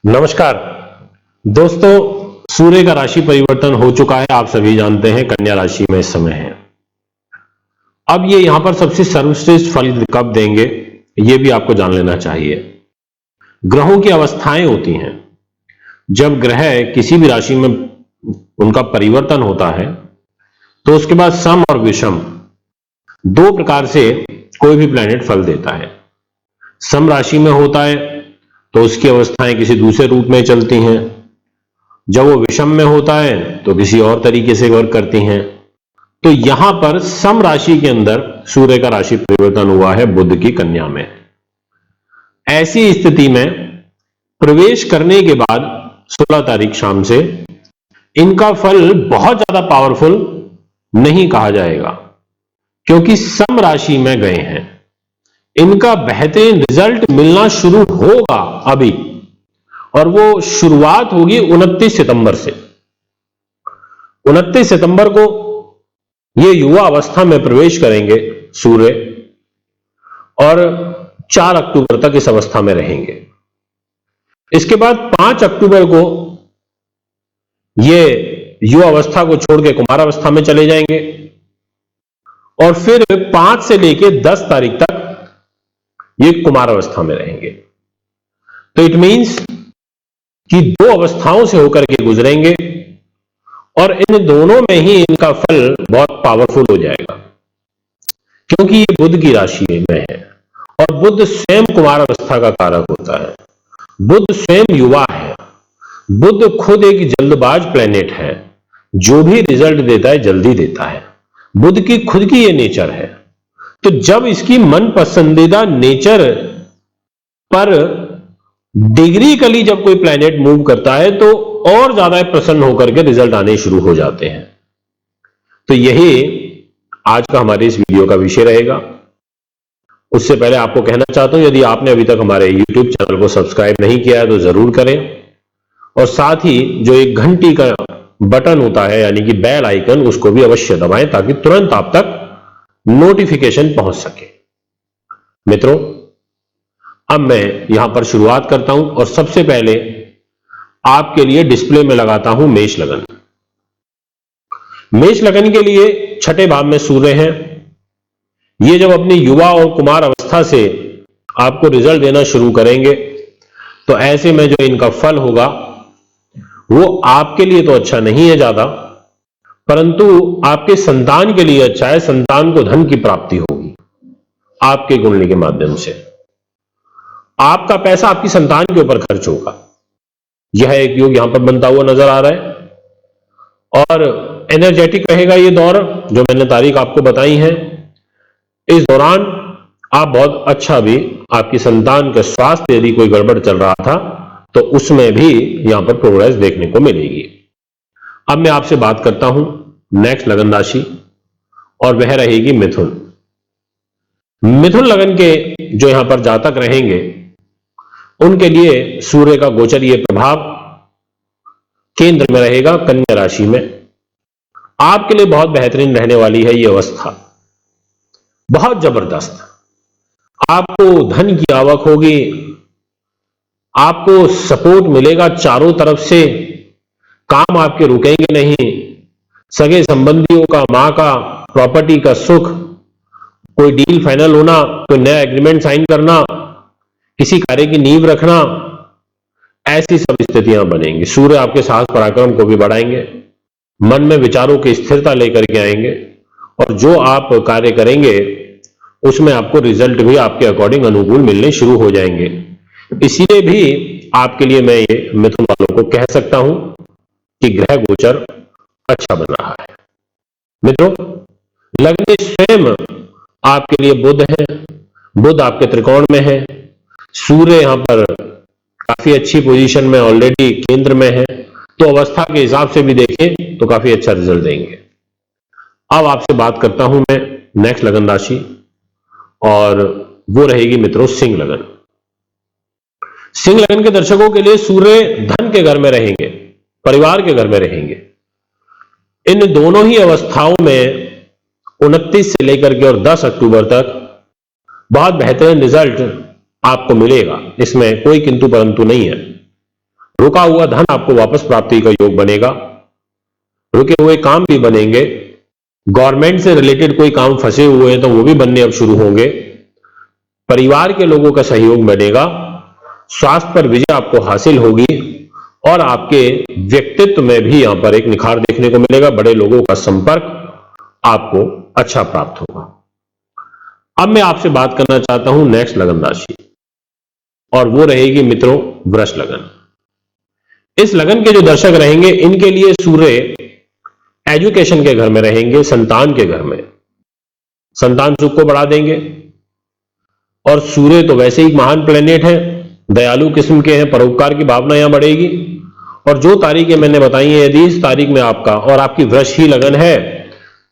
नमस्कार दोस्तों, सूर्य का राशि परिवर्तन हो चुका है। आप सभी जानते हैं कन्या राशि में इस समय है। अब ये यहां पर सबसे सर्वश्रेष्ठ फल कब देंगे ये भी आपको जान लेना चाहिए। ग्रहों की अवस्थाएं होती हैं, जब ग्रह किसी भी राशि में उनका परिवर्तन होता है तो उसके बाद सम और विषम दो प्रकार से कोई भी प्लैनेट फल देता है। सम राशि में होता है तो उसकी अवस्थाएं किसी दूसरे रूप में चलती हैं। जब वो विषम में होता है तो किसी और तरीके से वर्क करती हैं। तो यहां पर सम राशि के अंदर सूर्य का राशि परिवर्तन हुआ है बुध की कन्या में। ऐसी स्थिति में प्रवेश करने के बाद 16 तारीख शाम से इनका फल बहुत ज्यादा पावरफुल नहीं कहा जाएगा, क्योंकि सम राशि में गए हैं। इनका बेहतरीन रिजल्ट मिलना शुरू होगा अभी, और वो शुरुआत होगी 29 सितंबर से। 29 सितंबर को ये युवा अवस्था में प्रवेश करेंगे सूर्य, और 4 अक्टूबर तक इस अवस्था में रहेंगे। इसके बाद 5 अक्टूबर को ये युवा अवस्था को छोड़ के कुमार अवस्था में चले जाएंगे, और फिर 5 से लेकर 10 तारीख तक ये कुमार अवस्था में रहेंगे। तो इट मींस कि दो अवस्थाओं से होकर के गुजरेंगे, और इन दोनों में ही इनका फल बहुत पावरफुल हो जाएगा, क्योंकि ये बुध की राशि में है और बुध स्वयं कुमार अवस्था का कारक होता है। बुध स्वयं युवा है। बुध खुद एक जल्दबाज प्लेनेट है, जो भी रिजल्ट देता है जल्दी देता है। बुध की खुद की ये नेचर है। तो जब इसकी मन पसंदीदा नेचर पर डिग्रीकली जब कोई प्लैनेट मूव करता है तो और ज्यादा प्रसन्न होकर के रिजल्ट आने शुरू हो जाते हैं। तो यही आज का हमारे इस वीडियो का विषय रहेगा। उससे पहले आपको कहना चाहता हूं, यदि आपने अभी तक हमारे YouTube चैनल को सब्सक्राइब नहीं किया है तो जरूर करें, और साथ ही जो एक घंटी का बटन होता है यानी कि बेल आइकन, उसको भी अवश्य दबाएं ताकि तुरंत आप तक नोटिफिकेशन पहुंच सके। मित्रों, अब मैं यहां पर शुरुआत करता हूं, और सबसे पहले आपके लिए डिस्प्ले में लगाता हूं मेष लगन। मेष लगन के लिए छठे भाव में सूर्य है। ये जब अपनी युवा और कुमार अवस्था से आपको रिजल्ट देना शुरू करेंगे तो ऐसे में जो इनका फल होगा वो आपके लिए तो अच्छा नहीं है ज्यादा, परंतु आपके संतान के लिए अच्छा है। संतान को धन की प्राप्ति होगी आपके कुंडली के माध्यम से। आपका पैसा आपकी संतान के ऊपर खर्च होगा। यह एक योग यहां पर बनता हुआ नजर आ रहा है, और एनर्जेटिक रहेगा ये दौर जो मैंने तारीख आपको बताई है। इस दौरान आप बहुत अच्छा भी, आपकी संतान का स्वास्थ्य यदि कोई गड़बड़ चल रहा था तो उसमें भी यहां पर प्रोग्रेस देखने को मिलेगी। अब मैं आपसे बात करता हूं नेक्स्ट लगन राशि, और वह रहेगी मिथुन। मिथुन लगन के जो यहां पर जातक रहेंगे उनके लिए सूर्य का गोचरीय प्रभाव केंद्र में रहेगा कन्या राशि में। आपके लिए बहुत बेहतरीन रहने वाली है यह अवस्था, बहुत जबरदस्त। आपको धन की आवक होगी, आपको सपोर्ट मिलेगा चारों तरफ से, काम आपके रुकेंगे नहीं। सगे संबंधियों का, मां का, प्रॉपर्टी का सुख, कोई डील फाइनल होना, कोई नया एग्रीमेंट साइन करना, किसी कार्य की नींव रखना, ऐसी सब स्थितियां बनेंगी। सूर्य आपके साहस पराक्रम को भी बढ़ाएंगे, मन में विचारों की स्थिरता लेकर के आएंगे, और जो आप कार्य करेंगे उसमें आपको रिजल्ट भी आपके अकॉर्डिंग अनुकूल मिलने शुरू हो जाएंगे। इसीलिए भी आपके लिए मैं ये मिथुन वालों को कह सकता हूं कि ग्रह गोचर अच्छा बन रहा है। मित्रों, लग्न स्वयं आपके लिए बुध है। बुध आपके त्रिकोण में है। सूर्य यहां पर काफी अच्छी पोजीशन में ऑलरेडी केंद्र में है, तो अवस्था के हिसाब से भी देखें तो काफी अच्छा रिजल्ट देंगे। अब आपसे बात करता हूं मैं नेक्स्ट लगन राशि, और वो रहेगी मित्रों सिंह लगन। सिंह लगन के दर्शकों के लिए सूर्य धन के घर में रहेंगे, परिवार के घर में रहेंगे। इन दोनों ही अवस्थाओं में 29 से लेकर के और 10 अक्टूबर तक बहुत बेहतरीन रिजल्ट आपको मिलेगा, इसमें कोई किंतु परंतु नहीं है। रुका हुआ धन आपको वापस प्राप्ति का योग बनेगा, रुके हुए काम भी बनेंगे, गवर्नमेंट से रिलेटेड कोई काम फंसे हुए हैं तो वो भी बनने अब शुरू होंगे, परिवार के लोगों का सहयोग बनेगा, स्वास्थ्य पर विजय आपको हासिल होगी और आपके व्यक्तित्व में भी यहां पर एक निखार देखने को मिलेगा। बड़े लोगों का संपर्क आपको अच्छा प्राप्त होगा। अब मैं आपसे बात करना चाहता हूं नेक्स्ट लगन राशि, और वो रहेगी मित्रों वृष लगन। इस लगन के जो दर्शक रहेंगे इनके लिए सूर्य एजुकेशन के घर में रहेंगे, संतान के घर में, संतान सुख को बढ़ा देंगे। और सूर्य तो वैसे ही महान प्लेनेट है, दयालु किस्म के हैं, परोपकार की भावना यहां बढ़ेगी। और जो तारीखें मैंने बताई हैं, यदि इस तारीख में आपका और आपकी वृष ही लगन है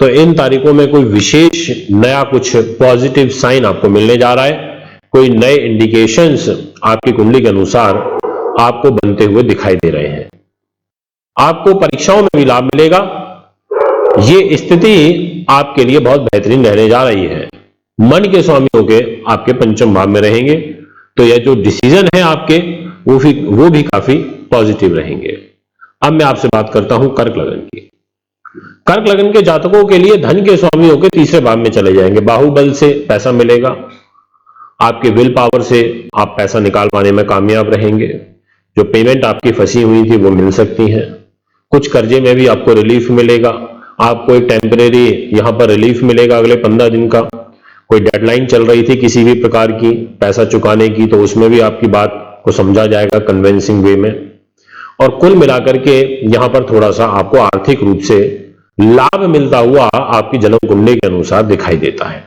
तो इन तारीखों में कोई विशेष नया कुछ पॉजिटिव साइन आपको मिलने जा रहा है, कोई नए इंडिकेशंस आपकी कुंडली के अनुसार आपको बनते हुए दिखाई दे रहे हैं। आपको परीक्षाओं में भी लाभ मिलेगा। ये स्थिति आपके लिए बहुत बेहतरीन रहने जा रही है। मन के स्वामियों के आपके पंचम भाव में रहेंगे, तो यह जो डिसीजन है आपके वो भी काफी पॉजिटिव रहेंगे। अब मैं आपसे बात करता हूं कर्क लगन की। कर्क लगन के जातकों के लिए धन के स्वामियों के तीसरे भाव में चले जाएंगे। बाहुबल से पैसा मिलेगा, आपके विल पावर से आप पैसा निकाल पाने में कामयाब रहेंगे। जो पेमेंट आपकी फंसी हुई थी वो मिल सकती है। कुछ कर्जे में भी आपको रिलीफ मिलेगा। आपको एक टेम्परेरी यहां पर रिलीफ मिलेगा अगले 15 दिन का। कोई डेडलाइन चल रही थी किसी भी प्रकार की पैसा चुकाने की, तो उसमें भी आपकी बात को समझा जाएगा कन्विंसिंग वे में। और कुल मिलाकर के यहां पर थोड़ा सा आपको आर्थिक रूप से लाभ मिलता हुआ आपकी जन्म कुंडली के अनुसार दिखाई देता है।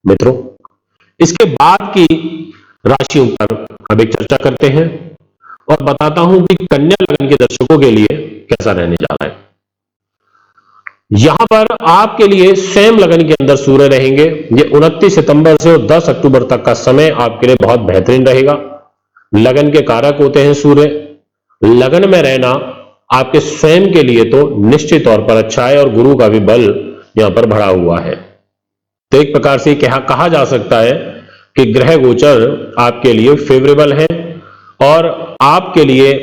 मित्रों, इसके बाद की राशियों पर अब एक चर्चा करते हैं और बताता हूं कि कन्या लगन के दर्शकों के लिए कैसा रहने जा रहा है। यहां पर आपके लिए सेम लगन के अंदर सूर्य रहेंगे। ये 29 सितंबर से और 10 अक्टूबर तक का समय आपके लिए बहुत बेहतरीन रहेगा। लगन के कारक होते हैं सूर्य। लगन में रहना आपके स्वयं के लिए तो निश्चित तौर पर अच्छा है, और गुरु का भी बल यहां पर बढ़ा हुआ है। तो एक प्रकार से कहा जा सकता है कि ग्रह गोचर आपके लिए फेवरेबल है, और आपके लिए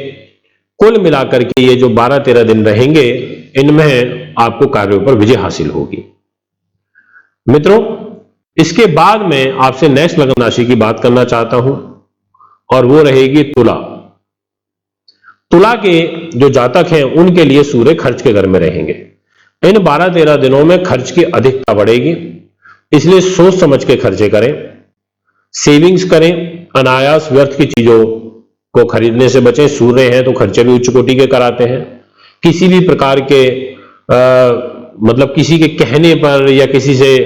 कुल मिलाकर के ये जो 12-13 दिन रहेंगे इनमें आपको कार्यों पर विजय हासिल होगी। मित्रों, इसके बाद मैं आपसे नेक्स्ट लगन राशि की बात करना चाहता हूं, और वो रहेगी तुला। तुला के जो जातक हैं उनके लिए सूर्य खर्च के घर में रहेंगे। इन 12-13 दिनों में खर्च की अधिकता बढ़ेगी, इसलिए सोच समझ के खर्चे करें, सेविंग्स करें, अनायास व्यर्थ की चीजों को खरीदने से बचें। सूर्य हैं तो खर्चे भी उच्च कोटि के कराते हैं। किसी भी प्रकार के मतलब किसी के कहने पर या किसी से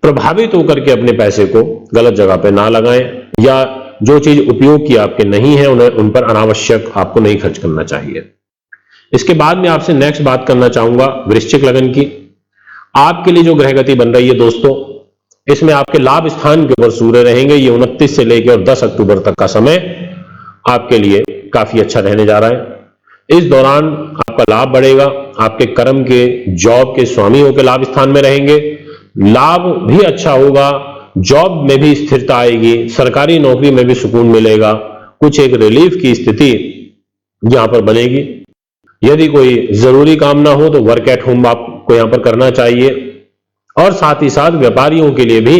प्रभावित होकर के अपने पैसे को गलत जगह पे ना लगाएं, या जो चीज उपयोग की आपके नहीं है उन पर अनावश्यक आपको नहीं खर्च करना चाहिए। इसके बाद में आपसे नेक्स्ट बात करना चाहूंगा वृश्चिक लगन की। आपके लिए जो ग्रह गति बन रही है दोस्तों, इसमें आपके लाभ स्थान के ऊपर सूर्य रहेंगे। ये 29 से लेकर और 10 अक्टूबर तक का समय आपके लिए काफी अच्छा रहने जा रहा है। इस दौरान आपका लाभ बढ़ेगा। आपके कर्म के, जॉब के स्वामियों के लाभ स्थान में रहेंगे। लाभ भी अच्छा होगा, जॉब में भी स्थिरता आएगी, सरकारी नौकरी में भी सुकून मिलेगा। कुछ एक रिलीफ की स्थिति यहां पर बनेगी। यदि कोई जरूरी काम ना हो तो वर्क एट होम आपको यहां पर करना चाहिए। और साथ ही साथ व्यापारियों के लिए भी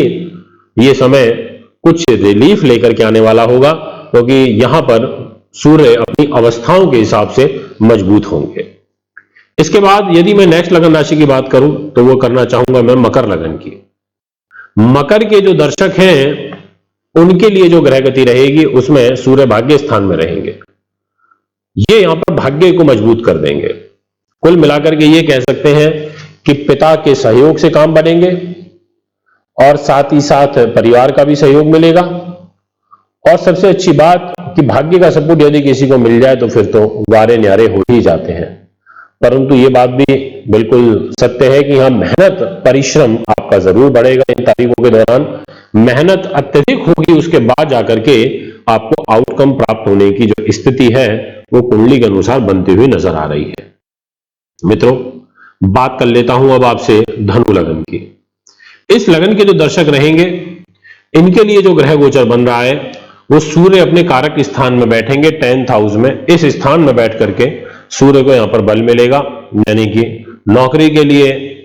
यह समय कुछ रिलीफ लेकर के आने वाला होगा, क्योंकि यहां पर सूर्य अपनी अवस्थाओं के हिसाब से मजबूत होंगे। इसके बाद यदि मैं नेक्स्ट लगन राशि की बात करूं तो वो करना चाहूंगा मैं मकर लगन की। मकर के जो दर्शक हैं उनके लिए जो ग्रह गति रहेगी उसमें सूर्य भाग्य स्थान में रहेंगे। ये यहां पर भाग्य को मजबूत कर देंगे। कुल मिलाकर के ये कह सकते हैं कि पिता के सहयोग से काम बनेंगे, और साथ ही साथ परिवार का भी सहयोग मिलेगा। और सबसे अच्छी बात कि भाग्य का सपोर्ट यदि किसी को मिल जाए तो फिर तो वारे न्यारे हो ही जाते हैं। परंतु ये बात भी बिल्कुल सत्य है कि यहां मेहनत, परिश्रम आपका जरूर बढ़ेगा। इन तारीखों के दौरान मेहनत अत्यधिक होगी, उसके बाद जाकर के आपको आउटकम प्राप्त होने की जो स्थिति है वो कुंडली के अनुसार बनती हुई नजर आ रही है। मित्रों, बात कर लेता हूं अब आपसे धनु लगन की। इस लगन के जो दर्शक रहेंगे इनके लिए जो ग्रह गोचर बन रहा है वो सूर्य अपने कारक स्थान में बैठेंगे 10th हाउस में। इस स्थान में बैठ करके सूर्य को यहां पर बल मिलेगा, यानी कि नौकरी के लिए,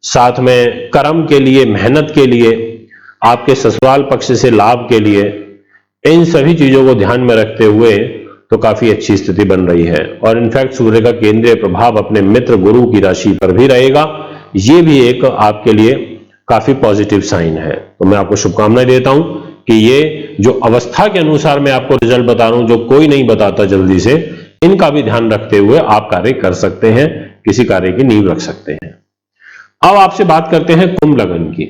साथ में कर्म के लिए, मेहनत के लिए, आपके ससुराल पक्ष से लाभ के लिए, इन सभी चीजों को ध्यान में रखते हुए तो काफी अच्छी स्थिति बन रही है। और इनफैक्ट सूर्य का केंद्रीय प्रभाव अपने मित्र गुरु की राशि पर भी रहेगा। ये भी एक आपके लिए काफी पॉजिटिव साइन है। तो मैं आपको शुभकामनाएं देता हूं कि ये जो अवस्था के अनुसार मैं आपको रिजल्ट बता रहा हूं, जो कोई नहीं बताता जल्दी से, इनका भी ध्यान रखते हुए आप कार्य कर सकते हैं, किसी कार्य की नींव रख सकते हैं। अब आपसे बात करते हैं कुंभ लग्न की।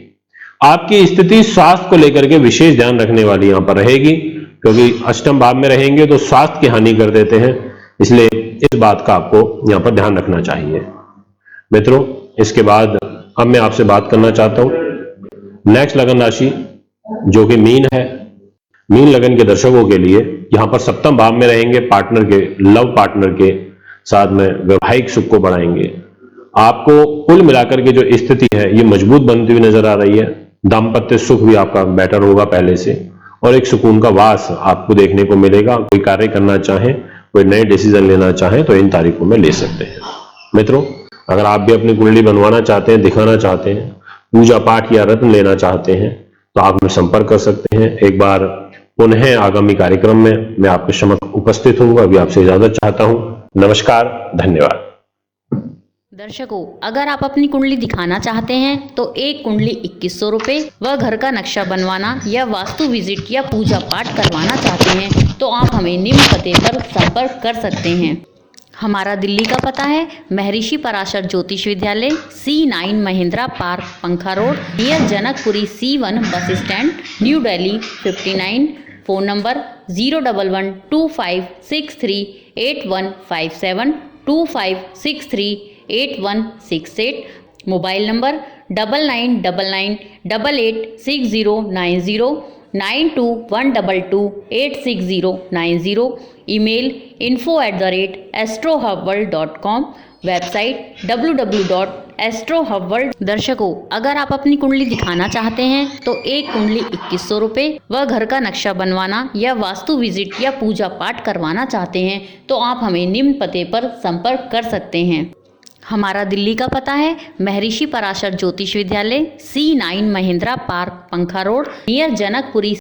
आपकी स्थिति स्वास्थ्य को लेकर के विशेष ध्यान रखने वाली यहां पर रहेगी, क्योंकि अष्टम भाव में रहेंगे तो स्वास्थ्य की हानि कर देते हैं, इसलिए इस बात का आपको यहां पर ध्यान रखना चाहिए मित्रों। इसके बाद अब मैं आपसे बात करना चाहता हूं नेक्स्ट लगन राशि, जो कि मीन है। मीन लगन के दर्शकों के लिए यहां पर सप्तम भाव में रहेंगे, पार्टनर के, लव पार्टनर के साथ में वैवाहिक सुख को बढ़ाएंगे। आपको कुल मिलाकर के जो स्थिति है ये मजबूत बनती हुई नजर आ रही है। दाम्पत्य सुख भी आपका बेटर होगा पहले से, और एक सुकून का वास आपको देखने को मिलेगा। कोई कार्य करना चाहें, कोई नए डिसीजन लेना चाहें तो इन तारीखों में ले सकते हैं मित्रों। अगर आप भी अपनी कुंडली बनवाना चाहते हैं, दिखाना चाहते हैं, पूजा पाठ या रत्न लेना चाहते हैं, तो आप हमें संपर्क कर सकते हैं। एक बार पुनः आगामी कार्यक्रम में मैं आपके समक्ष उपस्थित हूँ। अभी आपसे इजाजत चाहता हूँ। नमस्कार, धन्यवाद। दर्शकों, अगर आप अपनी कुंडली दिखाना चाहते हैं तो एक कुंडली 2100 रुपये व घर का नक्शा बनवाना या वास्तु विजिट या पूजा पाठ करवाना चाहते हैं तो आप हमें निम्न पते पर संपर्क कर सकते हैं। हमारा दिल्ली का पता है महर्षि पराशर ज्योतिष विद्यालय, C9 महिंद्रा पार्क, पंखा road, near Janakpuri, C1 bus stand, new Delhi 59। Phone number 01125638157, 25638168। Mobile number 9999886090, 9212286090। Email info@astrohubworld.com, website www.astrohubworld। दर्शकों, अगर आप अपनी कुंडली दिखाना चाहते हैं तो एक कुंडली 2100 रुपये व घर का नक्शा बनवाना या वास्तु विजिट या पूजा पाठ करवाना चाहते हैं तो आप हमें निम्न पते पर संपर्क कर सकते हैं। हमारा दिल्ली का पता है महर्षि पराशर ज्योतिष विद्यालय, C9 महिंद्रा पार्क, पंखा रोड, नियर जनकपुरी,